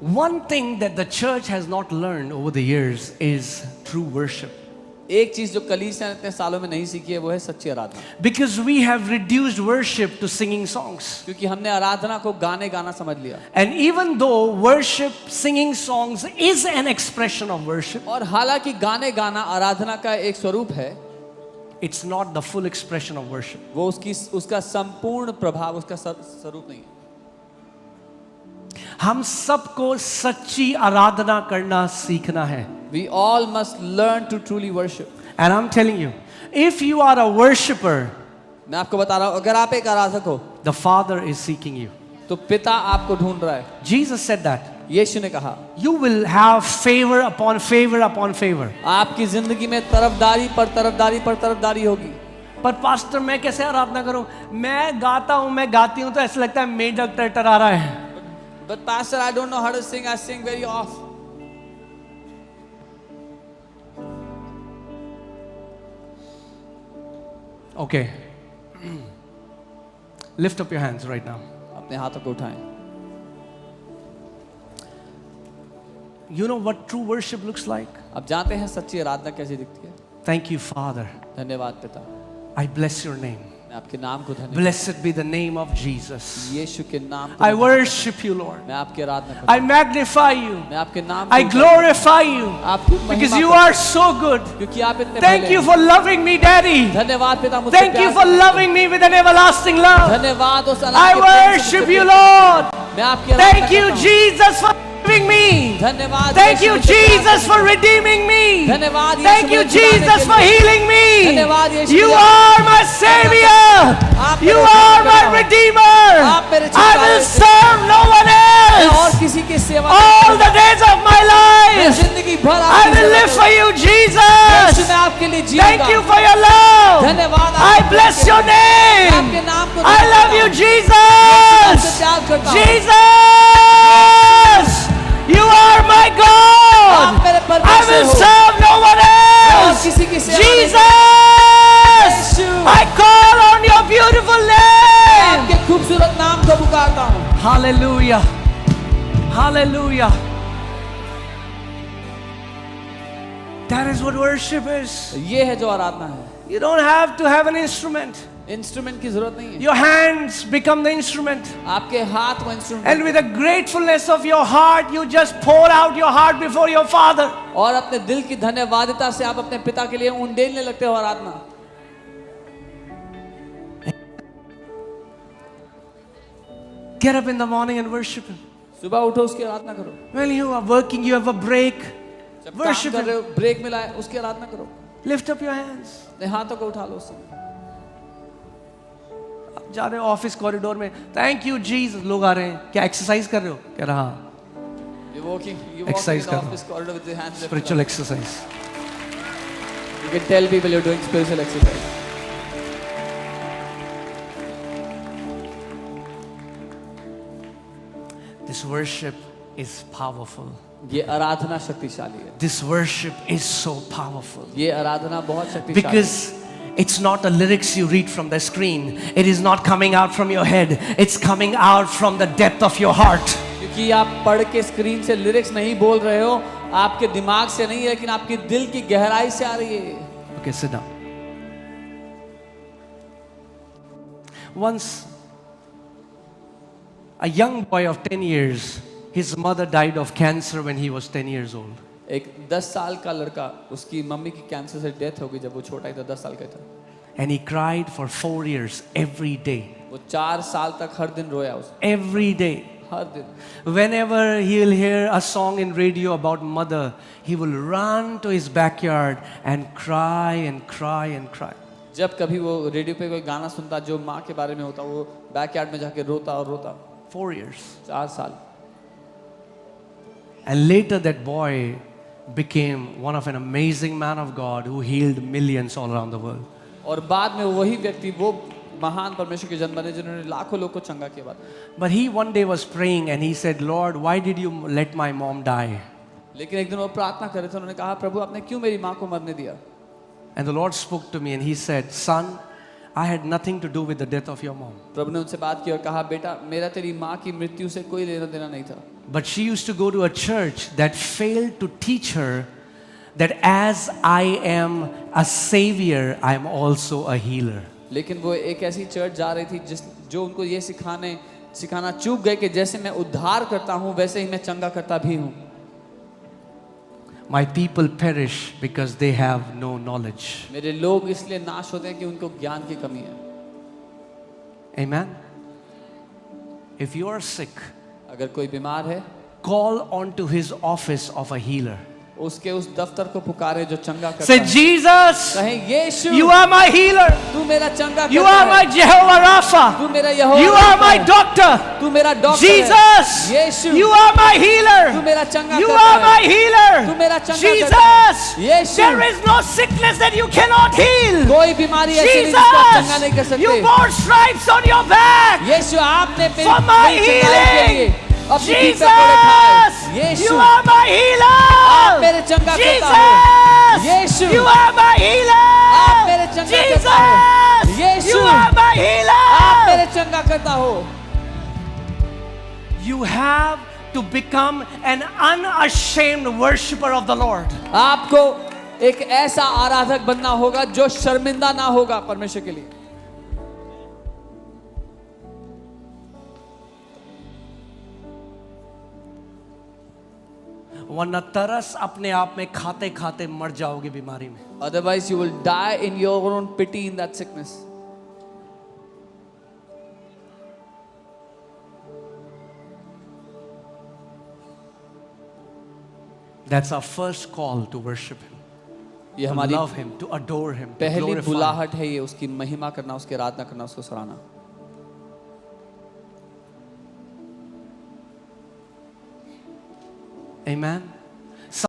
One thing that the church has not learned over the years is true worship. एक चीज जो कलीसिया ने इतने सालों में नहीं सीखी है वो है सच्ची आराधना। Because we have reduced worship to singing songs. क्योंकि हमने आराधना को गाने गाना समझ लिया। And even though worship, singing songs is an expression of worship, और हालांकि गाने गाना आराधना का एक स्वरूप है, it's not the full expression of worship. वो उसका संपूर्ण प्रभाव, उसका स्वरूप नहीं है। हम सबको सच्ची आराधना करना सीखना है. We all must learn to truly worship. And I'm telling you, if you are a worshipper, मैं आपको बता रहा हूँ, अगर आप एक आराधक हो, the Father is seeking you. तो पिता आपको ढूंढ रहा है। Jesus said that. यीशु ने कहा, You will have favor upon favor upon favor. आपकी जिंदगी में तरफदारी पर तरफदारी पर तरफदारी होगी। पर पास्टर मैं कैसे आराधना करूं? मैं गाता हूं, मैं गाती हूं तो ऐसा लगता है मेढक टरटरा रहा है. But pastor, I don't know how to sing. I sing very off. Okay. Lift up your hands right now. अपने हाथों को उठाएं। You know what true worship looks like? आप जानते हैं सच्ची आराधना कैसी दिखती है? Thank you, Father. धन्यवाद पिता। I bless your name. मैं आपके नाम को धन्यवाद। Blessed be the name of Jesus. यीशु के नाम को I worship you, Lord. मैं आपकी आराधना करता I magnify you. हूं। मैं आपके नाम I को glorify you. आपकी Because महिमा you करता are so good. हूं। क्योंकि आप इतने Thank भले you हैं। for loving me, Daddy. धन्यवाद पिता मुझसे Thank you प्यार for करते हैं। loving me with an everlasting love. धन्यवाद उस I अनंत के प्रेम से worship मुझसे you, प्यार Lord. करते हैं। मैं आपकी आराधना Thank you, करता हूं। Jesus, for loving me. धन्यवाद Thank यीशु you, मुझसे प्यार Jesus, करने for के लिए। redeeming me. धन्यवाद यीशु Thank you, मुझे छुड़ाने Jesus, के for लिए। healing me. धन्यवाद यीशु You मुझे- are my Savior. आप You मेरे are my छुड़ाने- Redeemer. आप मेरे I छुड़ाने will से- serve no one मैं और else. किसी की सेवा All the days of my मैं life, जिंदगी भर I आपकी will सेवा live for करूंगा। you, Yeshu Jesus. मैं आपके लिए जीऊंगा। Thank you for your love. धन्यवाद I आपके bless लिए। your मैं आपके name. नाम को I love you, धन्यवाद। आपसे Jesus. प्यार करता हूं। Jesus, you are my God. आप मेरे I परमेश्वर will हो। serve no one और else. किसी की सेवा नहीं। Jesus, Yeshu. I call on your beautiful name. आपके खूबसूरत नाम को पुकारता हूँ। Hallelujah. Hallelujah. That is what worship is. ये है जो आराधना है। You don't have to have an instrument. Instrument की जरूरत नहीं है। Your hands become the instrument. आपके हाथ वो instrument And with the gratefulness of your heart, you just pour out your heart before your Father. और अपने दिल की धन्यवादिता से आप अपने पिता के लिए उंडेलने लगते हो आराधना। Get up in the morning and worship Him. सुबह उठो उसकी आराधना करो। When you are working, you have a break. जब Worship काम कर रहे Him. हो, ब्रेक मिला है, उसकी आराधना करो। Lift up your hands. अपने हाथों को उठा लो उस समय। आप जा रहे हो ऑफिस कॉरिडोर में, थैंक यू जीसस, लोग आ रहे हैं, क्या एक्सरसाइज कर रहे हो? कह रहा You walking in Exercise the कर रहा office corridor with your hands lifted up. Spiritual exercise. You can tell people you're doing spiritual exercise. This worship is powerful. ये आराधना शक्तिशाली है। This worship is so powerful. ये आराधना बहुत शक्तिशाली है। Because it's not the lyrics you read from the screen. It is not coming out from your head. It's coming out from the depth of your heart. क्योंकि आप पढ़ के screen से lyrics नहीं बोल रहे हो, आपके दिमाग से नहीं है, लेकिन आपके दिल की गहराई से आ रही है। Okay, sit down. Once a young boy of 10 years, his mother died of cancer when he was 10 years old. एक 10 साल का लड़का, उसकी मम्मी की कैंसर से डेथ हो गई जब वो छोटा ही था, 10 साल का था। And he cried for 4 years every day. वो 4 साल तक हर दिन रोया उस Every day. हर दिन। Whenever he will hear a song in radio about mother, he will run to his backyard and cry and cry and cry. जब कभी वो रेडियो पे कोई गाना सुनता जो माँ के बारे में होता, वो बैकयार्ड में जाके रोता और रोता। 4 years. 4 साल। And later that boy became one of an amazing man of God who healed millions all around the world. और बाद में वही व्यक्ति, वो महान परमेश्वर के जन बने जिन्होंने लाखों लोग को चंगा किया बाद में। But he one day was praying and he said, Lord, why did you let my mom die? लेकिन एक दिन वो प्रार्थना कर रहे थे, उन्होंने कहा प्रभु आपने क्यों मेरी माँ को मरने दिया? And the Lord spoke to me and he said, son, I had nothing to do with the death of your mom. प्रभु ने उनसे बात की और कहा, बेटा मेरा तेरी माँ की मृत्यु से कोई लेना देना नहीं था। But she used to go to a church that failed to teach her that as I am a savior, I am also a healer. लेकिन वो एक ऐसी चर्च जा रही थी जो उनको ये सिखाना चूक गए कि जैसे मैं उद्धार करता हूँ वैसे ही मैं चंगा करता भी हूँ। My people perish because they have no knowledge. मेरे लोग इसलिए नाश होते हैं कि उनको ज्ञान की कमी है। Amen. If you are sick, अगर कोई बीमार है, call on to his office of a healer. उसके उस दफ्तर को पुकारे जो चंगा करता Say, है। Jesus, कहें, यीशु, you are my healer. तू मेरा चंगा You करता are my है। Jehovah Rapha. तू मेरा यहोवा You are राफा my है। doctor. तू मेरा डॉक्टर Jesus, है। यीशु, you are my healer. तू मेरा चंगा You करता are है। my healer. तू मेरा चंगा करता है। Jesus, Yeshu, there is no sickness that you cannot heal. कोई बीमारी ऐसी नहीं जिसको आप चंगा नहीं कर Jesus, सकते। you bore stripes on your back. यीशु, आपने For my मेरी चंगाई के लिए healing. अपनी पीठ पे कोड़े खाए। Jesus, Yeshu, you are my healer. आप मेरे चंगा करता हो। Jesus, Yeshu, you are my healer. आप मेरे चंगा करता हो। Jesus, Yeshu, you are my healer. आप मेरे चंगा करता हो। You have to become an unashamed worshipper of the Lord. आपको एक ऐसा आराधक बनना होगा जो शर्मिंदा ना होगा परमेश्वर के लिए। वरना तरस अपने आप में खाते खाते मर जाओगे बीमारी में। Otherwise you will die in your own pity in that sickness. That's our first call to worship Him, ये to हमारी love Him, to adore Him, to पहली glorify Him. बुलाहट है, ये उसकी महिमा करना, उसकी आराधना करना, उसको सराहना। Amen.